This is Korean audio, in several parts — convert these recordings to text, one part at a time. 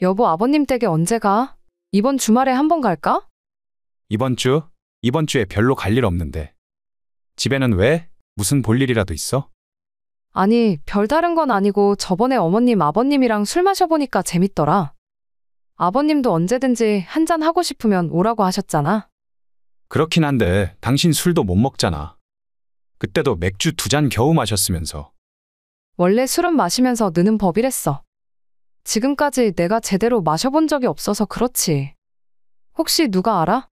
여보, 아버님 댁에 언제 가? 이번 주말에 한번 갈까? 이번 주? 이번 주에 별로 갈 일 없는데. 집에는 왜? 무슨 볼 일이라도 있어? 아니, 별다른 건 아니고 저번에 어머님, 아버님이랑 술 마셔보니까 재밌더라. 아버님도 언제든지 한잔 하고 싶으면 오라고 하셨잖아. 그렇긴 한데 당신 술도 못 먹잖아. 그때도 맥주 2잔 겨우 마셨으면서. 원래 술은 마시면서 느는 법이랬어. 지금까지 내가 제대로 마셔본 적이 없어서 그렇지. 혹시 누가 알아?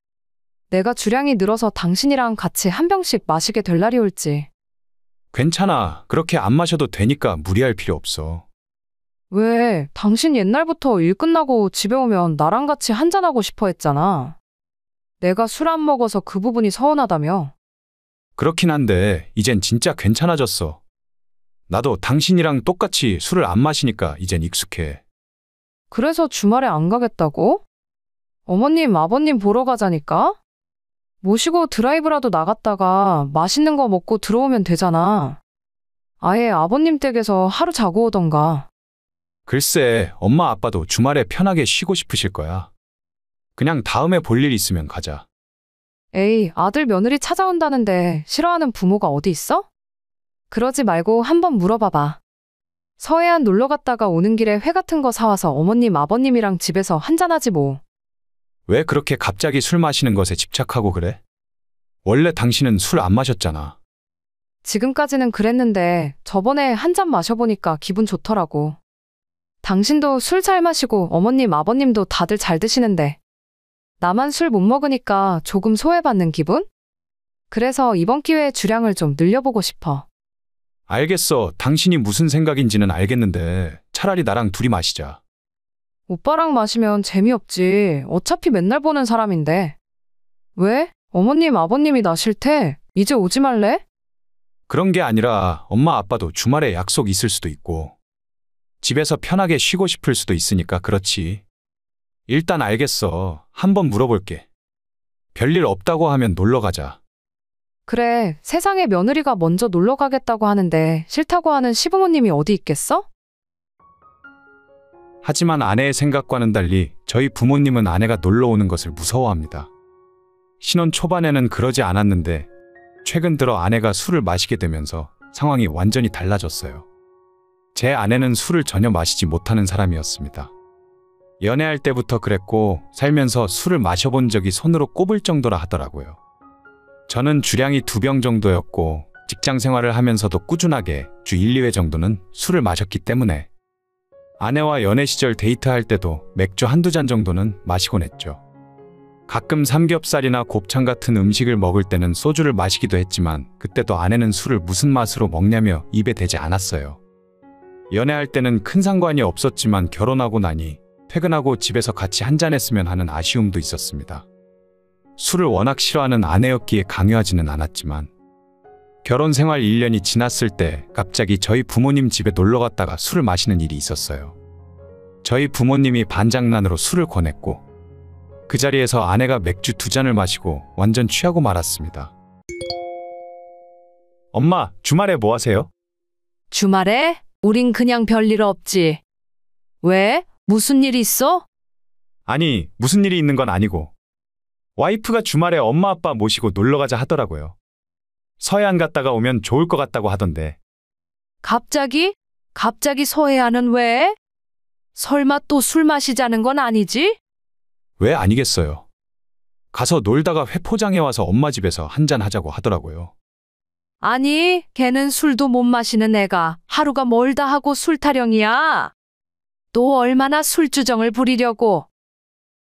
내가 주량이 늘어서 당신이랑 같이 한 병씩 마시게 될 날이 올지. 괜찮아. 그렇게 안 마셔도 되니까 무리할 필요 없어. 왜? 당신 옛날부터 일 끝나고 집에 오면 나랑 같이 한잔하고 싶어 했잖아. 내가 술 안 먹어서 그 부분이 서운하다며. 그렇긴 한데 이젠 진짜 괜찮아졌어. 나도 당신이랑 똑같이 술을 안 마시니까 이젠 익숙해. 그래서 주말에 안 가겠다고? 어머님, 아버님 보러 가자니까? 모시고 드라이브라도 나갔다가 맛있는 거 먹고 들어오면 되잖아. 아예 아버님 댁에서 하루 자고 오던가. 글쎄, 엄마 아빠도 주말에 편하게 쉬고 싶으실 거야. 그냥 다음에 볼 일 있으면 가자. 에이, 아들 며느리 찾아온다는데 싫어하는 부모가 어디 있어? 그러지 말고 한번 물어봐봐. 서해안 놀러 갔다가 오는 길에 회 같은 거 사와서 어머님, 아버님이랑 집에서 한잔하지 뭐. 왜 그렇게 갑자기 술 마시는 것에 집착하고 그래? 원래 당신은 술 안 마셨잖아. 지금까지는 그랬는데 저번에 한 잔 마셔보니까 기분 좋더라고. 당신도 술 잘 마시고 어머님, 아버님도 다들 잘 드시는데 나만 술 못 먹으니까 조금 소외받는 기분? 그래서 이번 기회에 주량을 좀 늘려보고 싶어. 알겠어. 당신이 무슨 생각인지는 알겠는데 차라리 나랑 둘이 마시자. 오빠랑 마시면 재미없지. 어차피 맨날 보는 사람인데. 왜? 어머님, 아버님이 나 싫대. 이제 오지 말래? 그런 게 아니라 엄마 아빠도 주말에 약속 있을 수도 있고 집에서 편하게 쉬고 싶을 수도 있으니까 그렇지. 일단 알겠어. 한번 물어볼게. 별일 없다고 하면 놀러 가자. 그래, 세상에 며느리가 먼저 놀러 가겠다고 하는데 싫다고 하는 시부모님이 어디 있겠어? 하지만 아내의 생각과는 달리 저희 부모님은 아내가 놀러 오는 것을 무서워합니다. 신혼 초반에는 그러지 않았는데 최근 들어 아내가 술을 마시게 되면서 상황이 완전히 달라졌어요. 제 아내는 술을 전혀 마시지 못하는 사람이었습니다. 연애할 때부터 그랬고 살면서 술을 마셔본 적이 손으로 꼽을 정도라 하더라고요. 저는 주량이 2병 정도였고 직장 생활을 하면서도 꾸준하게 주 1, 2회 정도는 술을 마셨기 때문에 아내와 연애 시절 데이트할 때도 맥주 1~2잔 정도는 마시곤 했죠. 가끔 삼겹살이나 곱창 같은 음식을 먹을 때는 소주를 마시기도 했지만 그때도 아내는 술을 무슨 맛으로 먹냐며 입에 대지 않았어요. 연애할 때는 큰 상관이 없었지만 결혼하고 나니 퇴근하고 집에서 같이 한잔했으면 하는 아쉬움도 있었습니다. 술을 워낙 싫어하는 아내였기에 강요하지는 않았지만 결혼 생활 1년이 지났을 때 갑자기 저희 부모님 집에 놀러 갔다가 술을 마시는 일이 있었어요. 저희 부모님이 반장난으로 술을 권했고 그 자리에서 아내가 맥주 2잔을 마시고 완전 취하고 말았습니다. 엄마, 주말에 뭐 하세요? 주말에? 우린 그냥 별일 없지. 왜? 무슨 일 있어? 아니, 무슨 일이 있는 건 아니고 와이프가 주말에 엄마 아빠 모시고 놀러 가자 하더라고요. 서해안 갔다가 오면 좋을 것 같다고 하던데. 갑자기? 갑자기 서해안은 왜? 설마 또 술 마시자는 건 아니지? 왜 아니겠어요. 가서 놀다가 회 포장해 와서 엄마 집에서 한잔 하자고 하더라고요. 아니, 걔는 술도 못 마시는 애가 하루가 멀다 하고 술 타령이야. 또 얼마나 술주정을 부리려고.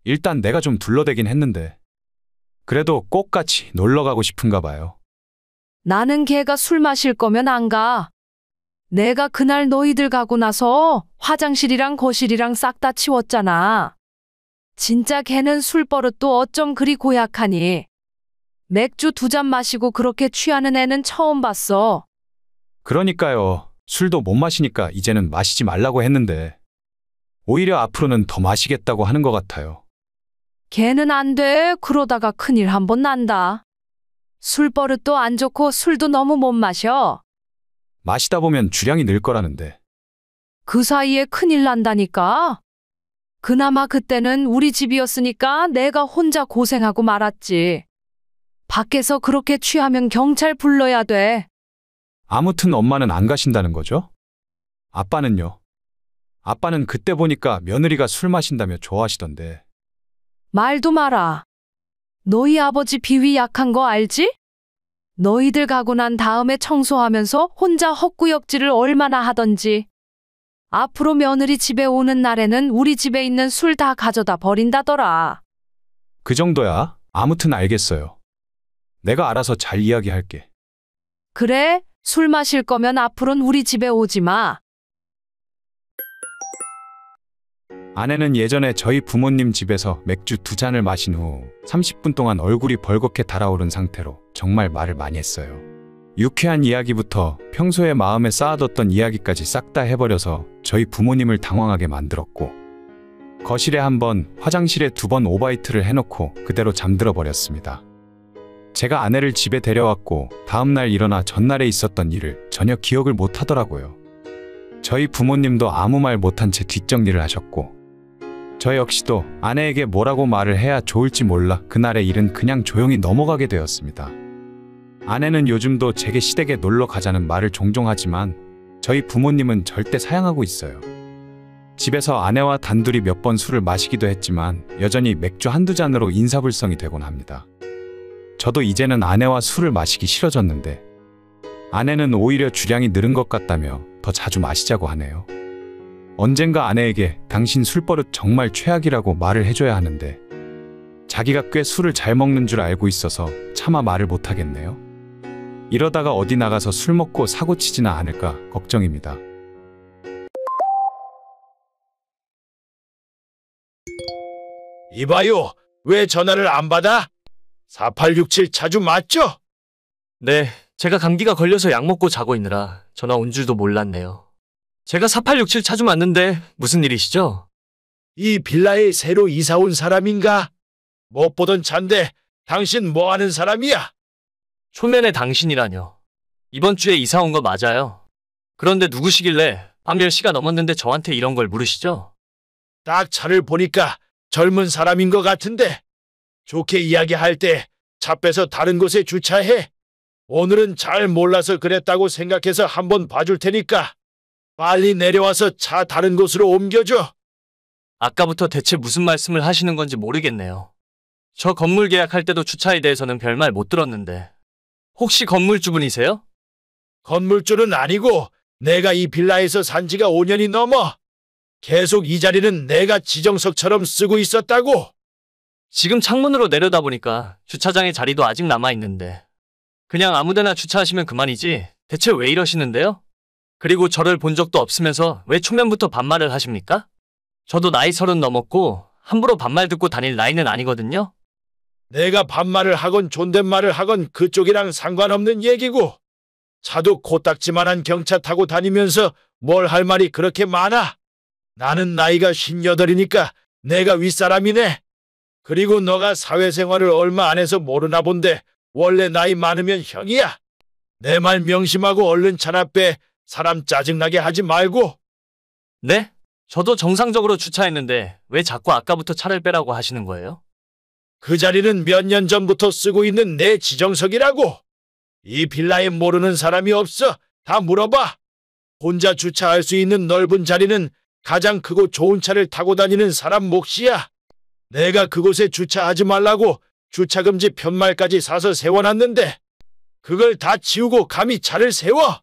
일단 내가 좀 둘러대긴 했는데 그래도 꼭 같이 놀러 가고 싶은가 봐요. 나는 걔가 술 마실 거면 안 가. 내가 그날 너희들 가고 나서 화장실이랑 거실이랑 싹 다 치웠잖아. 진짜 걔는 술버릇도 어쩜 그리 고약하니. 맥주 2잔 마시고 그렇게 취하는 애는 처음 봤어. 그러니까요. 술도 못 마시니까 이제는 마시지 말라고 했는데 오히려 앞으로는 더 마시겠다고 하는 것 같아요. 걔는 안 돼. 그러다가 큰일 한번 난다. 술버릇도 안 좋고 술도 너무 못 마셔. 마시다 보면 주량이 늘 거라는데. 그 사이에 큰일 난다니까. 그나마 그때는 우리 집이었으니까 내가 혼자 고생하고 말았지. 밖에서 그렇게 취하면 경찰 불러야 돼. 아무튼 엄마는 안 가신다는 거죠? 아빠는요? 아빠는 그때 보니까 며느리가 술 마신다며 좋아하시던데. 말도 마라. 너희 아버지 비위 약한 거 알지? 너희들 가고 난 다음에 청소하면서 혼자 헛구역질을 얼마나 하던지. 앞으로 며느리 집에 오는 날에는 우리 집에 있는 술 다 가져다 버린다더라. 그 정도야? 아무튼 알겠어요. 내가 알아서 잘 이야기할게. 그래, 술 마실 거면 앞으로는 우리 집에 오지 마. 아내는 예전에 저희 부모님 집에서 맥주 2잔을 마신 후 30분 동안 얼굴이 벌겋게 달아오른 상태로 정말 말을 많이 했어요. 유쾌한 이야기부터 평소에 마음에 쌓아뒀던 이야기까지 싹 다 해버려서 저희 부모님을 당황하게 만들었고, 거실에 1번, 화장실에 2번 오바이트를 해놓고 그대로 잠들어 버렸습니다. 제가 아내를 집에 데려왔고 다음날 일어나 전날에 있었던 일을 전혀 기억을 못 하더라고요. 저희 부모님도 아무 말 못한 채 뒷정리를 하셨고, 저 역시도 아내에게 뭐라고 말을 해야 좋을지 몰라 그날의 일은 그냥 조용히 넘어가게 되었습니다. 아내는 요즘도 제게 시댁에 놀러 가자는 말을 종종 하지만 저희 부모님은 절대 사양하고 있어요. 집에서 아내와 단둘이 몇 번 술을 마시기도 했지만 여전히 맥주 1~2잔으로 인사불성이 되곤 합니다. 저도 이제는 아내와 술을 마시기 싫어졌는데 아내는 오히려 주량이 늘은 것 같다며 더 자주 마시자고 하네요. 언젠가 아내에게 당신 술버릇 정말 최악이라고 말을 해줘야 하는데 자기가 꽤 술을 잘 먹는 줄 알고 있어서 차마 말을 못하겠네요. 이러다가 어디 나가서 술 먹고 사고 치지나 않을까 걱정입니다. 이봐요, 왜 전화를 안 받아? 4867 자주 맞죠? 네, 제가 감기가 걸려서 약 먹고 자고 있느라 전화 온 줄도 몰랐네요. 제가 4867 자주 맞는데 무슨 일이시죠? 이 빌라에 새로 이사 온 사람인가? 못 보던 차인데 당신 뭐 하는 사람이야? 초면에 당신이라뇨. 이번 주에 이사 온 거 맞아요. 그런데 누구시길래 밤 10시가 넘었는데 저한테 이런 걸 물으시죠? 딱 차를 보니까 젊은 사람인 것 같은데 좋게 이야기할 때 차 빼서 다른 곳에 주차해. 오늘은 잘 몰라서 그랬다고 생각해서 한번 봐줄 테니까 빨리 내려와서 차 다른 곳으로 옮겨줘. 아까부터 대체 무슨 말씀을 하시는 건지 모르겠네요. 저 건물 계약할 때도 주차에 대해서는 별말 못 들었는데 혹시 건물주분이세요? 건물주는 아니고 내가 이 빌라에서 산 지가 5년이 넘어. 계속 이 자리는 내가 지정석처럼 쓰고 있었다고. 지금 창문으로 내려다보니까 주차장에 자리도 아직 남아있는데 그냥 아무데나 주차하시면 그만이지 대체 왜 이러시는데요? 그리고 저를 본 적도 없으면서 왜 초면부터 반말을 하십니까? 저도 나이 30 넘었고 함부로 반말 듣고 다닐 나이는 아니거든요. 내가 반말을 하건 존댓말을 하건 그쪽이랑 상관없는 얘기고, 차도 코딱지만한 경차 타고 다니면서 뭘 할 말이 그렇게 많아? 나는 나이가 58이니까 내가 윗사람이네. 그리고 너가 사회생활을 얼마 안 해서 모르나 본데 원래 나이 많으면 형이야. 내 말 명심하고 얼른 차나 빼. 사람 짜증나게 하지 말고. 네? 저도 정상적으로 주차했는데 왜 자꾸 아까부터 차를 빼라고 하시는 거예요? 그 자리는 몇 년 전부터 쓰고 있는 내 지정석이라고. 이 빌라에 모르는 사람이 없어. 다 물어봐. 혼자 주차할 수 있는 넓은 자리는 가장 크고 좋은 차를 타고 다니는 사람 몫이야. 내가 그곳에 주차하지 말라고 주차금지 편말까지 사서 세워놨는데 그걸 다 치우고 감히 차를 세워?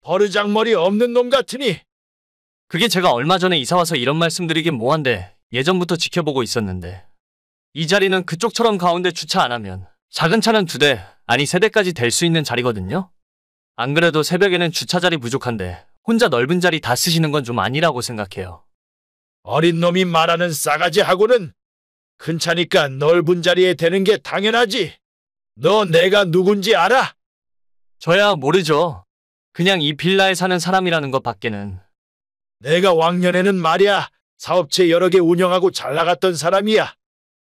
버르장머리 없는 놈 같으니. 그게 제가 얼마 전에 이사와서 이런 말씀드리긴 뭐한데 예전부터 지켜보고 있었는데 이 자리는 그쪽처럼 가운데 주차 안 하면 작은 차는 2대, 아니 3대까지 될 수 있는 자리거든요. 안 그래도 새벽에는 주차 자리 부족한데 혼자 넓은 자리 다 쓰시는 건 좀 아니라고 생각해요. 어린 놈이 말하는 싸가지하고는 큰 차니까 넓은 자리에 대는 게 당연하지. 너 내가 누군지 알아? 저야 모르죠. 그냥 이 빌라에 사는 사람이라는 것 밖에는. 내가 왕년에는 말이야 사업체 여러 개 운영하고 잘 나갔던 사람이야.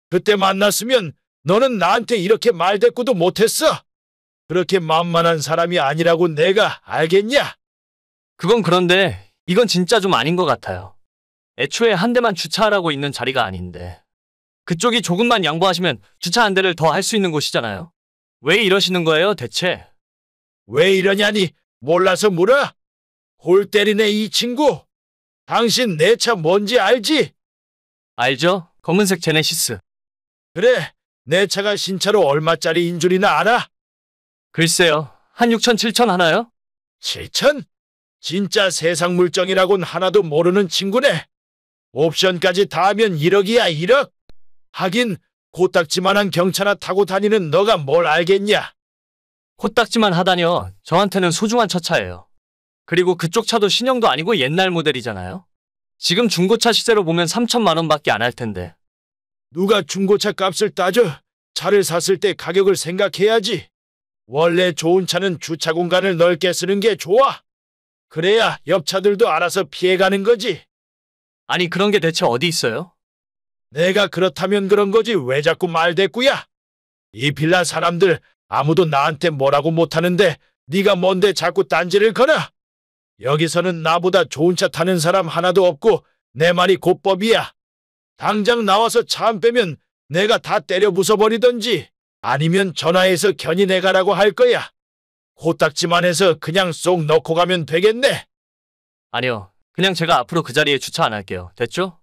그때 만났으면 너는 나한테 이렇게 말대꾸도 못했어. 그렇게 만만한 사람이 아니라고 내가 알겠냐? 그건 그런데 이건 진짜 좀 아닌 것 같아요. 애초에 한 대만 주차하라고 있는 자리가 아닌데. 그쪽이 조금만 양보하시면 주차 한 대를 더 할 수 있는 곳이잖아요. 왜 이러시는 거예요, 대체? 왜 이러냐니 몰라서 물어? 골 때리네 이 친구. 당신 내 차 뭔지 알지? 알죠? 검은색 제네시스. 그래, 내 차가 신차로 얼마짜리인 줄이나 알아? 글쎄요. 한 6천, 7천 하나요? 7천? 진짜 세상 물정이라곤 하나도 모르는 친구네. 옵션까지 다 하면 1억이야, 1억. 하긴 코딱지만한 경차나 타고 다니는 너가 뭘 알겠냐? 코딱지만 하다뇨. 저한테는 소중한 첫차예요. 그리고 그쪽 차도 신형도 아니고 옛날 모델이잖아요. 지금 중고차 시세로 보면 3천만 원밖에 안 할 텐데. 누가 중고차 값을 따져? 차를 샀을 때 가격을 생각해야지. 원래 좋은 차는 주차 공간을 넓게 쓰는 게 좋아. 그래야 옆차들도 알아서 피해가는 거지. 아니 그런 게 대체 어디 있어요? 내가 그렇다면 그런 거지 왜 자꾸 말대꾸야? 이 빌라 사람들 아무도 나한테 뭐라고 못하는데 네가 뭔데 자꾸 딴지를 걸어? 여기서는 나보다 좋은 차 타는 사람 하나도 없고 내 말이 곧법이야. 당장 나와서 차 안 빼면 내가 다 때려 부숴버리던지 아니면 전화해서 견인해 내가라고 할 거야. 코딱지만 해서 그냥 쏙 넣고 가면 되겠네. 아니요. 그냥 제가 앞으로 그 자리에 주차 안 할게요. 됐죠?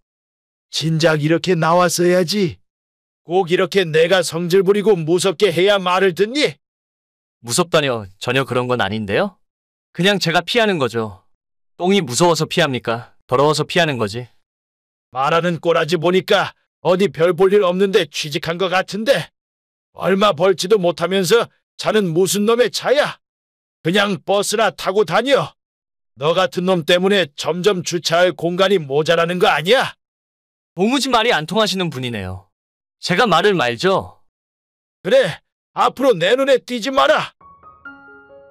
진작 이렇게 나왔어야지. 꼭 이렇게 내가 성질 부리고 무섭게 해야 말을 듣니? 무섭다뇨. 전혀 그런 건 아닌데요? 그냥 제가 피하는 거죠. 똥이 무서워서 피합니까? 더러워서 피하는 거지. 말하는 꼬라지 보니까 어디 별 볼 일 없는데 취직한 것 같은데 얼마 벌지도 못하면서 차는 무슨 놈의 차야? 그냥 버스나 타고 다녀. 너 같은 놈 때문에 점점 주차할 공간이 모자라는 거 아니야? 도무지 말이 안 통하시는 분이네요. 제가 말을 말죠. 그래, 앞으로 내 눈에 띄지 마라.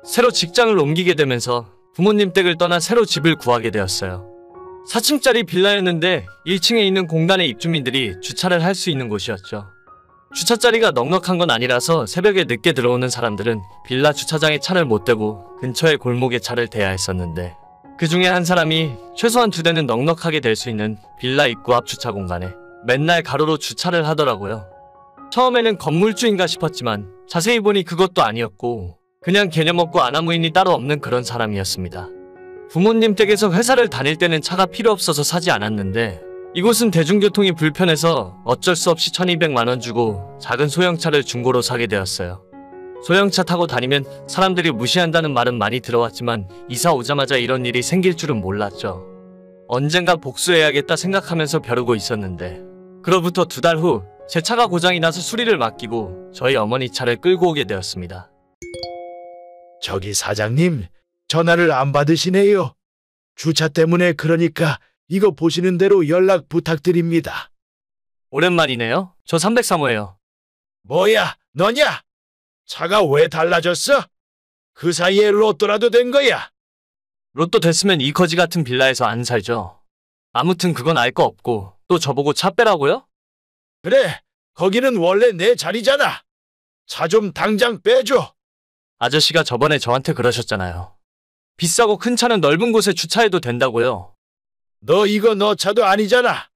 새로 직장을 옮기게 되면서 부모님 댁을 떠나 새로 집을 구하게 되었어요. 4층짜리 빌라였는데 1층에 있는 공간에 입주민들이 주차를 할 수 있는 곳이었죠. 주차 자리가 넉넉한 건 아니라서 새벽에 늦게 들어오는 사람들은 빌라 주차장에 차를 못 대고 근처의 골목에 차를 대야 했었는데 그 중에 한 사람이 최소한 2대는 넉넉하게 될 수 있는 빌라 입구 앞 주차 공간에 맨날 가로로 주차를 하더라고요. 처음에는 건물주인가 싶었지만 자세히 보니 그것도 아니었고 그냥 개념 없고 아나무인이 따로 없는 그런 사람이었습니다. 부모님 댁에서 회사를 다닐 때는 차가 필요 없어서 사지 않았는데 이곳은 대중교통이 불편해서 어쩔 수 없이 1200만 원 주고 작은 소형차를 중고로 사게 되었어요. 소형차 타고 다니면 사람들이 무시한다는 말은 많이 들어왔지만 이사 오자마자 이런 일이 생길 줄은 몰랐죠. 언젠가 복수해야겠다 생각하면서 벼르고 있었는데 그로부터 2달 후 제 차가 고장이 나서 수리를 맡기고 저희 어머니 차를 끌고 오게 되었습니다. 저기 사장님, 전화를 안 받으시네요. 주차 때문에 그러니까 이거 보시는 대로 연락 부탁드립니다. 오랜만이네요. 저 303호예요. 뭐야, 너냐? 차가 왜 달라졌어? 그 사이에 로또라도 된 거야? 로또 됐으면 이 거지 같은 빌라에서 안 살죠. 아무튼 그건 알 거 없고 또 저보고 차 빼라고요? 그래, 거기는 원래 내 자리잖아. 차 좀 당장 빼줘. 아저씨가 저번에 저한테 그러셨잖아요. 비싸고 큰 차는 넓은 곳에 주차해도 된다고요. 너 이거 너 차도 아니잖아.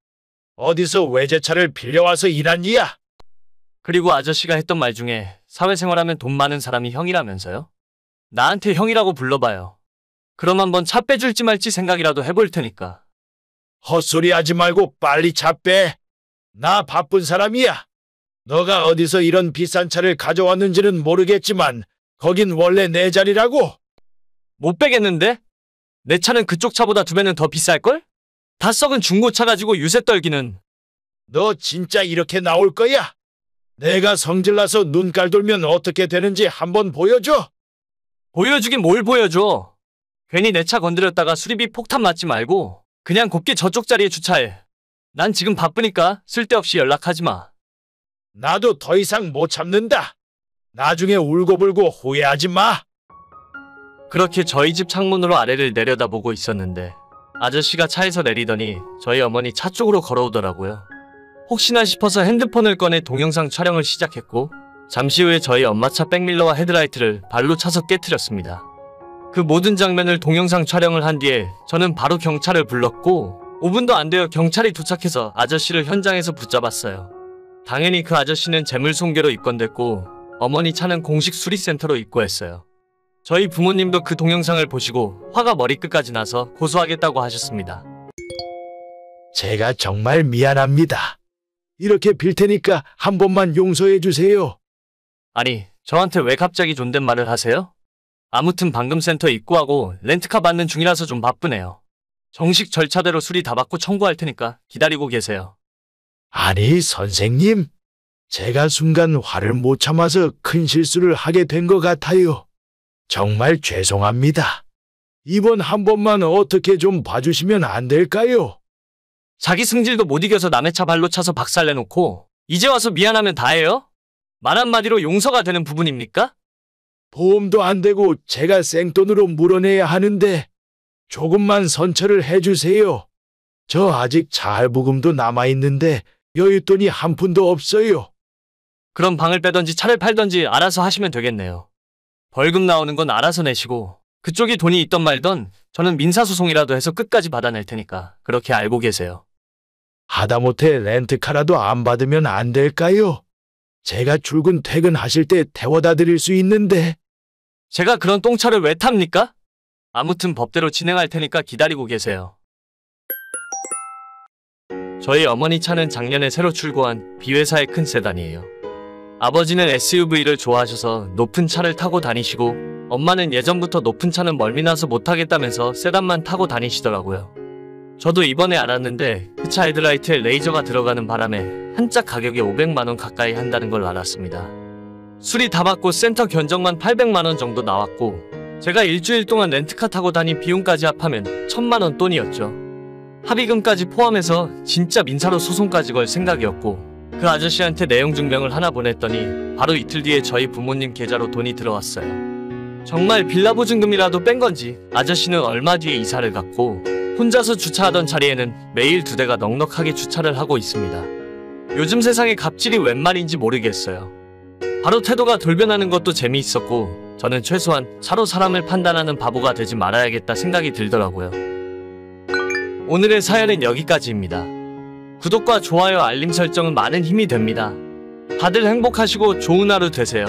어디서 외제차를 빌려와서 일하니야? 그리고 아저씨가 했던 말 중에 사회생활하면 돈 많은 사람이 형이라면서요? 나한테 형이라고 불러봐요. 그럼 한번 차 빼줄지 말지 생각이라도 해볼 테니까. 헛소리 하지 말고 빨리 차 빼. 나 바쁜 사람이야. 너가 어디서 이런 비싼 차를 가져왔는지는 모르겠지만 거긴 원래 내 자리라고. 못 빼겠는데? 내 차는 그쪽 차보다 2배는 더 비쌀걸? 다 썩은 중고차 가지고 유세 떨기는. 너 진짜 이렇게 나올 거야? 내가 성질나서 눈깔 돌면 어떻게 되는지 한번 보여줘. 보여주긴 뭘 보여줘. 괜히 내 차 건드렸다가 수리비 폭탄 맞지 말고 그냥 곱게 저쪽 자리에 주차해. 난 지금 바쁘니까 쓸데없이 연락하지 마. 나도 더 이상 못 참는다. 나중에 울고불고 후회하지 마. 그렇게 저희 집 창문으로 아래를 내려다보고 있었는데 아저씨가 차에서 내리더니 저희 어머니 차 쪽으로 걸어오더라고요. 혹시나 싶어서 핸드폰을 꺼내 동영상 촬영을 시작했고 잠시 후에 저희 엄마 차 백밀러와 헤드라이트를 발로 차서 깨트렸습니다. 그 모든 장면을 동영상 촬영을 한 뒤에 저는 바로 경찰을 불렀고 5분도 안 되어 경찰이 도착해서 아저씨를 현장에서 붙잡았어요. 당연히 그 아저씨는 재물손괴로 입건됐고 어머니 차는 공식 수리센터로 입고했어요. 저희 부모님도 그 동영상을 보시고 화가 머리끝까지 나서 고소하겠다고 하셨습니다. 제가 정말 미안합니다. 이렇게 빌 테니까 한 번만 용서해 주세요. 아니, 저한테 왜 갑자기 존댓말을 하세요? 아무튼 방금 센터 입구하고 렌트카 받는 중이라서 좀 바쁘네요. 정식 절차대로 수리 다 받고 청구할 테니까 기다리고 계세요. 아니, 선생님. 제가 순간 화를 못 참아서 큰 실수를 하게 된 것 같아요. 정말 죄송합니다. 이번 한 번만 어떻게 좀 봐주시면 안 될까요? 자기 승질도 못 이겨서 남의 차 발로 차서 박살내놓고 이제 와서 미안하면 다예요? 말 한마디로 용서가 되는 부분입니까? 보험도 안 되고 제가 생돈으로 물어내야 하는데 조금만 선처를 해주세요. 저 아직 차 할부금도 남아있는데 여윳돈이 한 푼도 없어요. 그럼 방을 빼던지 차를 팔던지 알아서 하시면 되겠네요. 벌금 나오는 건 알아서 내시고 그쪽이 돈이 있던 말던 저는 민사소송이라도 해서 끝까지 받아낼 테니까 그렇게 알고 계세요. 하다못해 렌트카라도 안 받으면 안 될까요? 제가 출근 퇴근하실 때 태워다 드릴 수 있는데. 제가 그런 똥차를 왜 탑니까? 아무튼 법대로 진행할 테니까 기다리고 계세요. 저희 어머니 차는 작년에 새로 출고한 B회사의 큰 세단이에요. 아버지는 SUV를 좋아하셔서 높은 차를 타고 다니시고 엄마는 예전부터 높은 차는 멀미나서 못 타겠다면서 세단만 타고 다니시더라고요. 저도 이번에 알았는데 그 차 헤드라이트에 레이저가 들어가는 바람에 한 짝 가격이 500만 원 가까이 한다는 걸 알았습니다. 수리 다 받고 센터 견적만 800만 원 정도 나왔고 제가 일주일 동안 렌트카 타고 다닌 비용까지 합하면 1000만 원 돈이었죠. 합의금까지 포함해서 진짜 민사로 소송까지 걸 생각이었고 그 아저씨한테 내용 증명을 하나 보냈더니 바로 이틀 뒤에 저희 부모님 계좌로 돈이 들어왔어요. 정말 빌라 보증금이라도 뺀 건지 아저씨는 얼마 뒤에 이사를 갔고 혼자서 주차하던 자리에는 매일 2대가 넉넉하게 주차를 하고 있습니다. 요즘 세상에 갑질이 웬 말인지 모르겠어요. 바로 태도가 돌변하는 것도 재미있었고 저는 최소한 차로 사람을 판단하는 바보가 되지 말아야겠다 생각이 들더라고요. 오늘의 사연은 여기까지입니다. 구독과 좋아요 알림 설정은 많은 힘이 됩니다. 다들 행복하시고 좋은 하루 되세요.